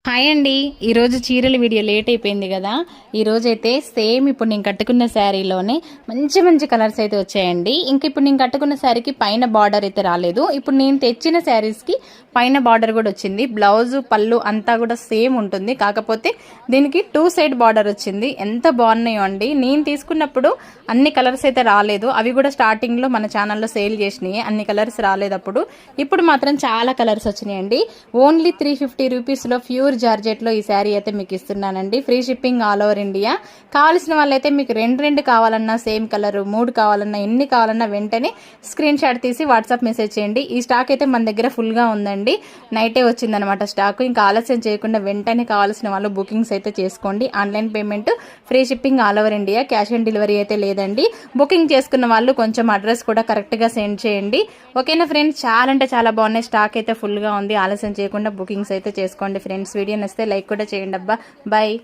Hi అండి. ఈరోజు చీరల వీడియో లేట్ అయిపోయింది కదా. ఈరోజు అయితే సేమ్ ఇప్పుడు నేను కట్టుకున్న శారీలోనే మంచి మంచి కలర్స్ అయితే వచ్చాయండి. ఇంకా ఇప్పుడు నేను కట్టుకున్న శారీకి పైన బార్డర్ అయితే రాలేదు. ఇప్పుడు నేను తెచ్చిన శారీస్కి పైన బార్డర్ కూడా వచ్చింది. బ్లౌజ్ పళ్ళు అంతా కూడా సేమ్ ఉంటుంది, కాకపోతే దీనికి 2 సైడ్ బార్డర్ వచ్చింది. ఎంత బాగున్నాయో అండి. నేను తీసుకున్నప్పుడు అన్ని కలర్స్ అయితే రాలేదు, అవి కూడా స్టార్టింగ్లో మన ఛానల్లో సేల్ చేసినాయి. అన్ని కలర్స్ రాలేదు అప్పుడు. ఇప్పుడు మాత్రం చాలా కలర్స్ వచ్చినాయండి. ఓన్లీ 350 రూపీస్లో ప్యూర్ జార్జెట్లో ఈ శారీ అయితే మీకు ఇస్తున్నానండి. Free shipping all over India. కావాల్సిన వాళ్ళైతే మీకు రెండు కావాలన్నా, సేమ్ కలర్ 3 కావాలన్నా, ఎన్ని కావాలన్నా వెంటనే స్క్రీన్ షాట్ తీసి వాట్సాప్ మెసేజ్ చేయండి. ఈ స్టాక్ అయితే మన దగ్గర ఫుల్గా ఉందండి. నైటే వచ్చిందనమాట స్టాక్. ఇంకా ఆలస్యం చేయకుండా వెంటనే కావాల్సిన వాళ్ళు బుకింగ్స్ అయితే చేసుకోండి. Online payment, free shipping all over India. Cash on delivery అయితే లేదండి. బుకింగ్ చేసుకున్న వాళ్ళు కొంచెం అడ్రస్ కూడా కరెక్ట్గా సెండ్ చేయండి. ఓకేనా ఫ్రెండ్స్, చాలా అంటే చాలా బాగున్నాయి. స్టాక్ అయితే ఫుల్గా ఉంది. ఆలస్యం చేయకుండా బుకింగ్స్ అయితే చేసుకోండి ఫ్రెండ్స్. వీడియో నచ్చితే లైక్ కూడా చేయండి అబ్బా. బాయ్.